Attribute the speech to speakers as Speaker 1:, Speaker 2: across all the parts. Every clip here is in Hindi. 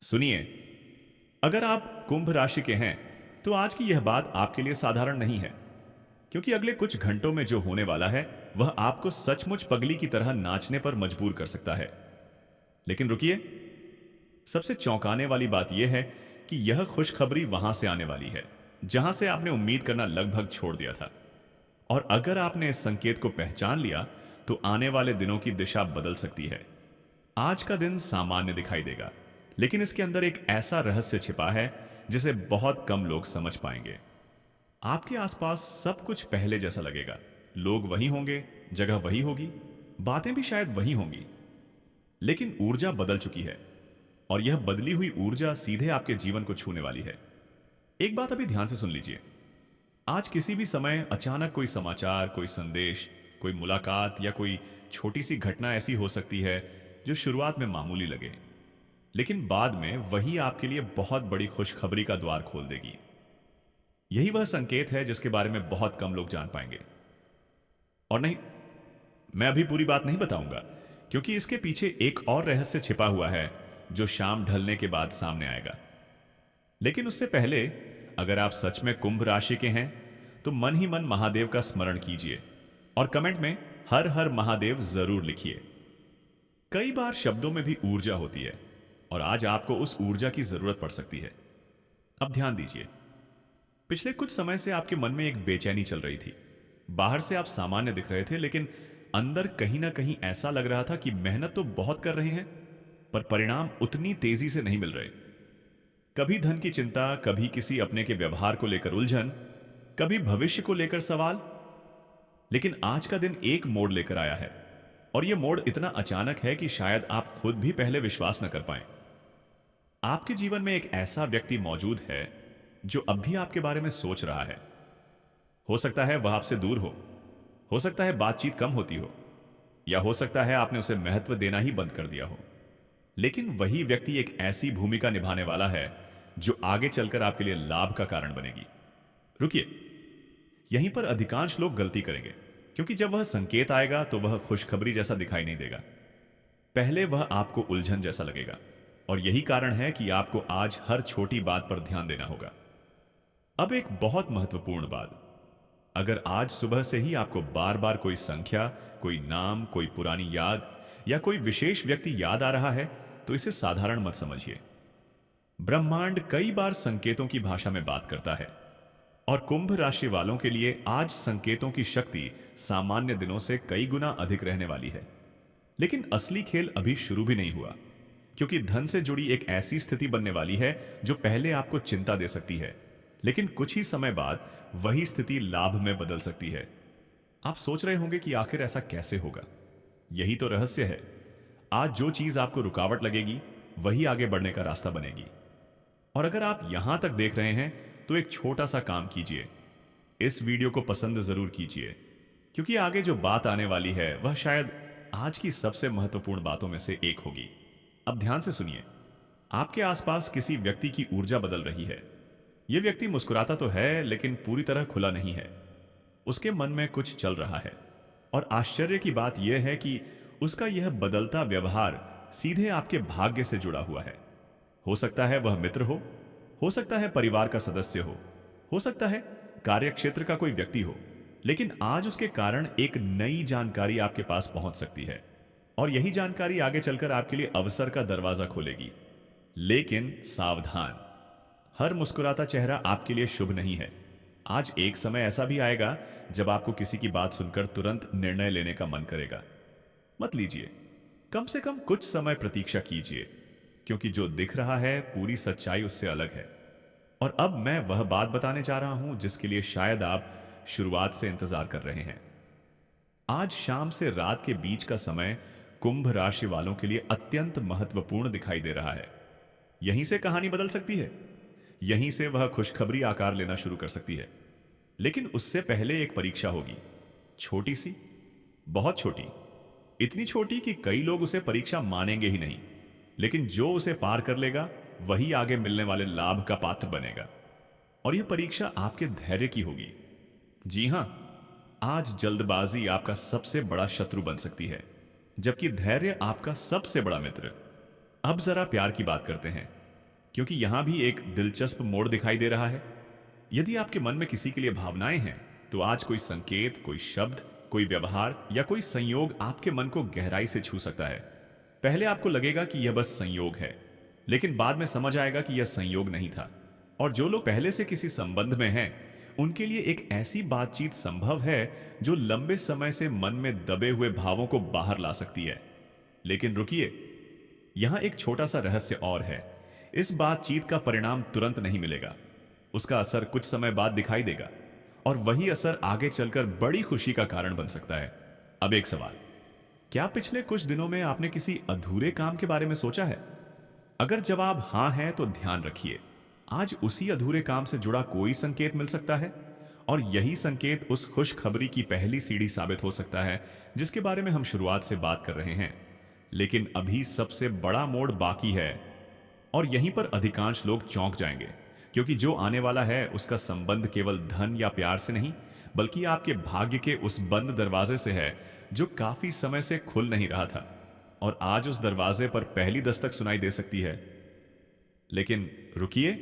Speaker 1: सुनिए, अगर आप कुंभ राशि के हैं तो आज की यह बात आपके लिए साधारण नहीं है, क्योंकि अगले कुछ घंटों में जो होने वाला है वह आपको सचमुच पगली की तरह नाचने पर मजबूर कर सकता है। लेकिन रुकिए, सबसे चौंकाने वाली बात यह है कि यह खुशखबरी वहां से आने वाली है जहां से आपने उम्मीद करना लगभग छोड़ दिया था। और अगर आपने इस संकेत को पहचान लिया तो आने वाले दिनों की दिशा बदल सकती है। आज का दिन सामान्य दिखाई देगा, लेकिन इसके अंदर एक ऐसा रहस्य छिपा है जिसे बहुत कम लोग समझ पाएंगे। आपके आसपास सब कुछ पहले जैसा लगेगा, लोग वही होंगे, जगह वही होगी, बातें भी शायद वही होंगी, लेकिन ऊर्जा बदल चुकी है। और यह बदली हुई ऊर्जा सीधे आपके जीवन को छूने वाली है। एक बात अभी ध्यान से सुन लीजिए। आज किसी भी समय अचानक कोई समाचार, कोई संदेश, कोई मुलाकात या कोई छोटी सी घटना ऐसी हो सकती है जो शुरुआत में मामूली लगे, लेकिन बाद में वही आपके लिए बहुत बड़ी खुशखबरी का द्वार खोल देगी। यही वह संकेत है जिसके बारे में बहुत कम लोग जान पाएंगे। और नहीं, मैं अभी पूरी बात नहीं बताऊंगा, क्योंकि इसके पीछे एक और रहस्य छिपा हुआ है जो शाम ढलने के बाद सामने आएगा। लेकिन उससे पहले, अगर आप सच में कुंभ राशि के हैं तो मन ही मन महादेव का स्मरण कीजिए और कमेंट में हर हर महादेव जरूर लिखिए। कई बार शब्दों में भी ऊर्जा होती है और आज आपको उस ऊर्जा की जरूरत पड़ सकती है। अब ध्यान दीजिए, पिछले कुछ समय से आपके मन में एक बेचैनी चल रही थी। बाहर से आप सामान्य दिख रहे थे, लेकिन अंदर कहीं ना कहीं ऐसा लग रहा था कि मेहनत तो बहुत कर रहे हैं, पर परिणाम उतनी तेजी से नहीं मिल रहे। कभी धन की चिंता, कभी किसी अपने के व्यवहार को लेकर उलझन, कभी भविष्य को लेकर सवाल। लेकिन आज का दिन एक मोड़ लेकर आया है, और यह मोड़ इतना अचानक है कि शायद आप खुद भी पहले विश्वास न कर पाए। आपके जीवन में एक ऐसा व्यक्ति मौजूद है जो अब भी आपके बारे में सोच रहा है। हो सकता है वह आपसे दूर हो सकता है बातचीत कम होती हो, या हो सकता है आपने उसे महत्व देना ही बंद कर दिया हो। लेकिन वही व्यक्ति एक ऐसी भूमिका निभाने वाला है जो आगे चलकर आपके लिए लाभ का कारण बनेगी। रुकिए, यहीं पर अधिकांश लोग गलती करेंगे, क्योंकि जब वह संकेत आएगा तो वह खुशखबरी जैसा दिखाई नहीं देगा। पहले वह आपको उलझन जैसा लगेगा, और यही कारण है कि आपको आज हर छोटी बात पर ध्यान देना होगा। अब एक बहुत महत्वपूर्ण बात, अगर आज सुबह से ही आपको बार बार कोई संख्या, कोई नाम, कोई पुरानी याद या कोई विशेष व्यक्ति याद आ रहा है, तो इसे साधारण मत समझिए। ब्रह्मांड कई बार संकेतों की भाषा में बात करता है, और कुंभ राशि वालों के लिए आज संकेतों की शक्ति सामान्य दिनों से कई गुना अधिक रहने वाली है। लेकिन असली खेल अभी शुरू भी नहीं हुआ, क्योंकि धन से जुड़ी एक ऐसी स्थिति बनने वाली है जो पहले आपको चिंता दे सकती है, लेकिन कुछ ही समय बाद वही स्थिति लाभ में बदल सकती है। आप सोच रहे होंगे कि आखिर ऐसा कैसे होगा। यही तो रहस्य है। आज जो चीज आपको रुकावट लगेगी वही आगे बढ़ने का रास्ता बनेगी। और अगर आप यहां तक देख रहे हैं तो एक छोटा सा काम कीजिए, इस वीडियो को पसंद जरूर कीजिए, क्योंकि आगे जो बात आने वाली है वह शायद आज की सबसे महत्वपूर्ण बातों में से एक होगी। अब ध्यान से सुनिए। आपके आसपास किसी व्यक्ति की ऊर्जा बदल रही है। यह व्यक्ति मुस्कुराता तो है, लेकिन पूरी तरह खुला नहीं है। उसके मन में कुछ चल रहा है, और आश्चर्य की बात यह है कि उसका यह बदलता व्यवहार सीधे आपके भाग्य से जुड़ा हुआ है। हो सकता है वह मित्र हो सकता है परिवार का सदस्य हो सकता है कार्यक्षेत्र का कोई व्यक्ति हो, लेकिन आज उसके कारण एक नई जानकारी आपके पास पहुंच सकती है, और यही जानकारी आगे चलकर आपके लिए अवसर का दरवाजा खोलेगी। लेकिन सावधान, हर मुस्कुराता चेहरा आपके लिए शुभ नहीं है। आज एक समय ऐसा भी आएगा जब आपको किसी की बात सुनकर तुरंत निर्णय लेने का मन करेगा। मत लीजिए, कम से कम कुछ समय प्रतीक्षा कीजिए, क्योंकि जो दिख रहा है पूरी सच्चाई उससे अलग है। और अब मैं वह बात बताने जा रहा हूं जिसके लिए शायद आप शुरुआत से इंतजार कर रहे हैं। आज शाम से रात के बीच का समय कुंभ राशि वालों के लिए अत्यंत महत्वपूर्ण दिखाई दे रहा है। यहीं से कहानी बदल सकती है, यहीं से वह खुशखबरी आकार लेना शुरू कर सकती है। लेकिन उससे पहले एक परीक्षा होगी, छोटी सी, बहुत छोटी, इतनी छोटी कि कई लोग उसे परीक्षा मानेंगे ही नहीं, लेकिन जो उसे पार कर लेगा वही आगे मिलने वाले लाभ का पात्र बनेगा। और यह परीक्षा आपके धैर्य की होगी। जी हां, आज जल्दबाजी आपका सबसे बड़ा शत्रु बन सकती है, जबकि धैर्य आपका सबसे बड़ा मित्र। अब जरा प्यार की बात करते हैं। क्योंकि यहां भी एक दिलचस्प मोड़ दिखाई दे रहा है। यदि आपके मन में किसी के लिए भावनाएं हैं, तो आज कोई संकेत, कोई शब्द, कोई व्यवहार या कोई संयोग आपके मन को गहराई से छू सकता है। पहले आपको लगेगा कि यह बस संयोग है, लेकिन बाद में समझ आएगा कि यह संयोग नहीं था। और जो लोग पहले से किसी संबंध में हैं, उनके लिए एक ऐसी बातचीत संभव है जो लंबे समय से मन में दबे हुए भावों को बाहर ला सकती है। लेकिन रुकिए, यहां एक छोटा सा रहस्य और है। इस बातचीत का परिणाम तुरंत नहीं मिलेगा। उसका असर कुछ समय बाद दिखाई देगा, और वही असर आगे चलकर बड़ी खुशी का कारण बन सकता है। अब एक सवाल, क्या पिछले कुछ दिनों में आपने किसी अधूरे काम के बारे में सोचा है? अगर जवाब हां है, तो ध्यान रखिए, आज उसी अधूरे काम से जुड़ा कोई संकेत मिल सकता है, और यही संकेत उस खुशखबरी की पहली सीढ़ी साबित हो सकता है जिसके बारे में हम शुरुआत से बात कर रहे हैं। लेकिन अभी सबसे बड़ा मोड़ बाकी है, और यहीं पर अधिकांश लोग चौंक जाएंगे, क्योंकि जो आने वाला है उसका संबंध केवल धन या प्यार से नहीं, बल्कि आपके भाग्य के उस बंद दरवाजे से है जो काफी समय से खुल नहीं रहा था, और आज उस दरवाजे पर पहली दस्तक सुनाई दे सकती है। लेकिन रुकिए,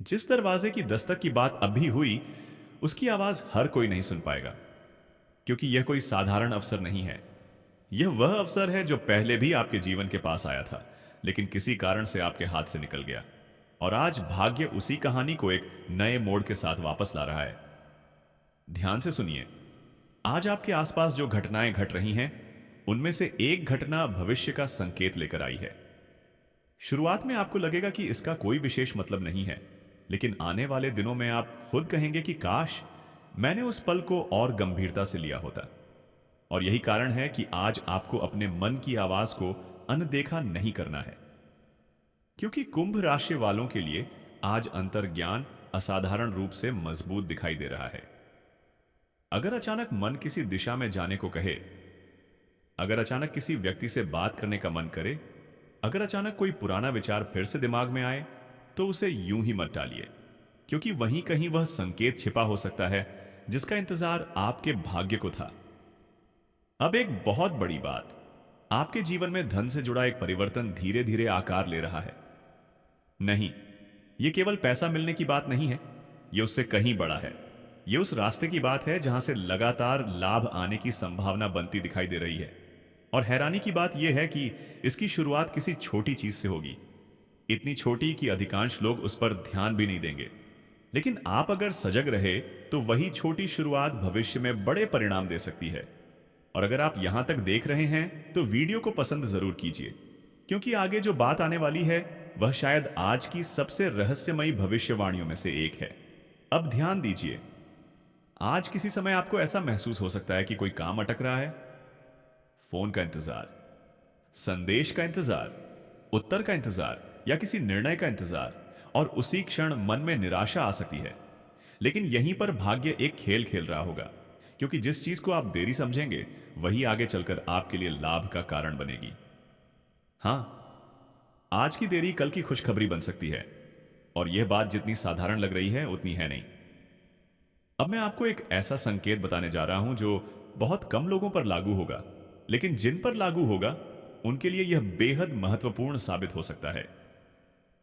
Speaker 1: जिस दरवाजे की दस्तक की बात अभी हुई, उसकी आवाज हर कोई नहीं सुन पाएगा, क्योंकि यह कोई साधारण अवसर नहीं है। यह वह अवसर है जो पहले भी आपके जीवन के पास आया था, लेकिन किसी कारण से आपके हाथ से निकल गया, और आज भाग्य उसी कहानी को एक नए मोड़ के साथ वापस ला रहा है। ध्यान से सुनिए, आज आपके आसपास जो घटनाएं घट रही हैं, उनमें से एक घटना भविष्य का संकेत लेकर आई है। शुरुआत में आपको लगेगा कि इसका कोई विशेष मतलब नहीं है, लेकिन आने वाले दिनों में आप खुद कहेंगे कि काश मैंने उस पल को और गंभीरता से लिया होता। और यही कारण है कि आज आपको अपने मन की आवाज को अनदेखा नहीं करना है, क्योंकि कुंभ राशि वालों के लिए आज अंतर्ज्ञान असाधारण रूप से मजबूत दिखाई दे रहा है। अगर अचानक मन किसी दिशा में जाने को कहे, अगर अचानक किसी व्यक्ति से बात करने का मन करे, अगर अचानक कोई पुराना विचार फिर से दिमाग में आए, तो उसे यूं ही मत टालिए, क्योंकि वहीं कहीं वह संकेत छिपा हो सकता है जिसका इंतजार आपके भाग्य को था। अब एक बहुत बड़ी बात, आपके जीवन में धन से जुड़ा एक परिवर्तन धीरे धीरे आकार ले रहा है। नहीं, यह केवल पैसा मिलने की बात नहीं है, यह उससे कहीं बड़ा है। यह उस रास्ते की बात है जहां से लगातार लाभ आने की संभावना बनती दिखाई दे रही है। और हैरानी की बात यह है कि इसकी शुरुआत किसी छोटी चीज से होगी, इतनी छोटी कि अधिकांश लोग उस पर ध्यान भी नहीं देंगे। लेकिन आप अगर सजग रहे, तो वही छोटी शुरुआत भविष्य में बड़े परिणाम दे सकती है। और अगर आप यहां तक देख रहे हैं, तो वीडियो को पसंद जरूर कीजिए, क्योंकि आगे जो बात आने वाली है वह शायद आज की सबसे रहस्यमयी भविष्यवाणियों में से एक है। अब ध्यान दीजिए, आज किसी समय आपको ऐसा महसूस हो सकता है कि कोई काम अटक रहा है। फोन का इंतजार, संदेश का इंतजार, उत्तर का इंतजार या किसी निर्णय का इंतजार, और उसी क्षण मन में निराशा आ सकती है। लेकिन यहीं पर भाग्य एक खेल खेल रहा होगा, क्योंकि जिस चीज को आप देरी समझेंगे, वही आगे चलकर आपके लिए लाभ का कारण बनेगी। हां, आज की देरी कल की खुशखबरी बन सकती है, और यह बात जितनी साधारण लग रही है उतनी है नहीं। अब मैं आपको एक ऐसा संकेत बताने जा रहा हूं जो बहुत कम लोगों पर लागू होगा, लेकिन जिन पर लागू होगा उनके लिए यह बेहद महत्वपूर्ण साबित हो सकता है।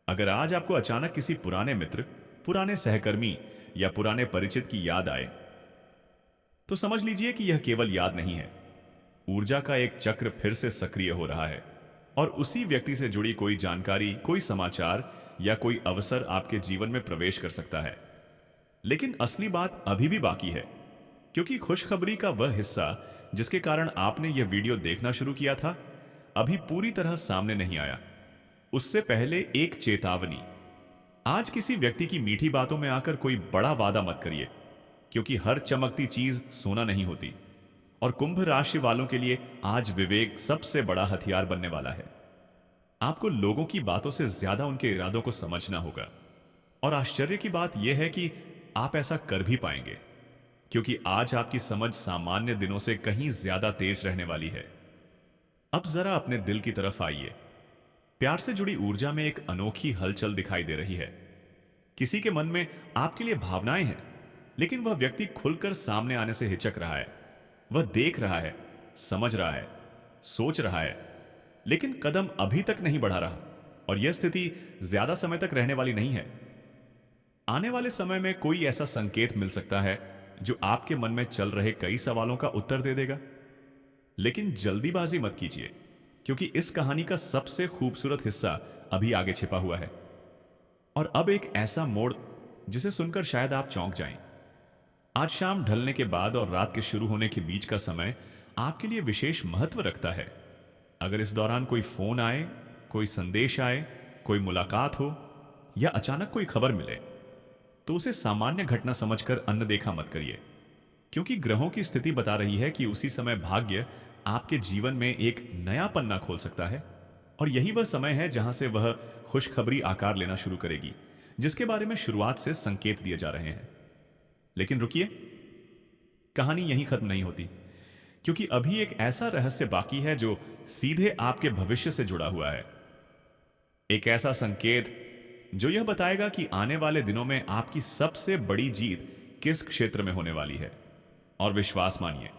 Speaker 1: अगर आज आपको अचानक किसी पुराने मित्र, पुराने सहकर्मी या पुराने परिचित की याद आए, तो समझ लीजिए कि यह केवल याद नहीं है। ऊर्जा का एक चक्र फिर से सक्रिय हो रहा है, और उसी व्यक्ति से जुड़ी कोई जानकारी, कोई समाचार या कोई अवसर आपके जीवन में प्रवेश कर सकता है। लेकिन असली बात अभी भी बाकी है, क्योंकि खुशखबरी का वह हिस्सा जिसके कारण आपने यह वीडियो देखना शुरू किया था, अभी पूरी तरह सामने नहीं आया। उससे पहले एक चेतावनी, आज किसी व्यक्ति की मीठी बातों में आकर कोई बड़ा वादा मत करिए, क्योंकि हर चमकती चीज सोना नहीं होती। और कुंभ राशि वालों के लिए आज विवेक सबसे बड़ा हथियार बनने वाला है। आपको लोगों की बातों से ज्यादा उनके इरादों को समझना होगा। और आश्चर्य की बात यह है कि आप ऐसा कर भी पाएंगे, क्योंकि आज आपकी समझ सामान्य दिनों से कहीं ज्यादा तेज रहने वाली है। अब जरा अपने दिल की तरफ आइए। प्यार से जुड़ी ऊर्जा में एक अनोखी हलचल दिखाई दे रही है। किसी के मन में आपके लिए भावनाएं हैं, लेकिन वह व्यक्ति खुलकर सामने आने से हिचक रहा है। वह देख रहा है, समझ रहा है, सोच रहा है, लेकिन कदम अभी तक नहीं बढ़ा रहा। और यह स्थिति ज्यादा समय तक रहने वाली नहीं है। आने वाले समय में कोई ऐसा संकेत मिल सकता है जो आपके मन में चल रहे कई सवालों का उत्तर दे देगा। लेकिन जल्दीबाजी मत कीजिए, क्योंकि इस कहानी का सबसे खूबसूरत हिस्सा अभी आगे छिपा हुआ है। और अब एक ऐसा मोड़ जिसे सुनकर शायद आप चौंक जाएं। आज शाम ढलने के बाद और रात के शुरू होने के बीच का समय आपके लिए विशेष महत्व रखता है। अगर इस दौरान कोई फोन आए, कोई संदेश आए, कोई मुलाकात हो या अचानक कोई खबर मिले, तो उसे सामान्य घटना समझकर अनदेखा मत करिए, क्योंकि ग्रहों की स्थिति बता रही है कि उसी समय भाग्य आपके जीवन में एक नया पन्ना खोल सकता है। और यही वह समय है जहां से वह खुशखबरी आकार लेना शुरू करेगी, जिसके बारे में शुरुआत से संकेत दिए जा रहे हैं। लेकिन रुकिए, कहानी यहीं खत्म नहीं होती, क्योंकि अभी एक ऐसा रहस्य बाकी है जो सीधे आपके भविष्य से जुड़ा हुआ है। एक ऐसा संकेत जो यह बताएगा कि आने वाले दिनों में आपकी सबसे बड़ी जीत किस क्षेत्र में होने वाली है। और विश्वास मानिए,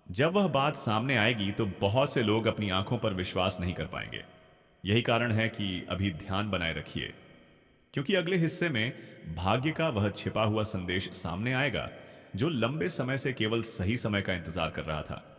Speaker 1: जब वह बात सामने आएगी तो बहुत से लोग अपनी आंखों पर विश्वास नहीं कर पाएंगे। यही कारण है कि अभी ध्यान बनाए रखिए, क्योंकि अगले हिस्से में भाग्य का वह छिपा हुआ संदेश सामने आएगा जो लंबे समय से केवल सही समय का इंतजार कर रहा था।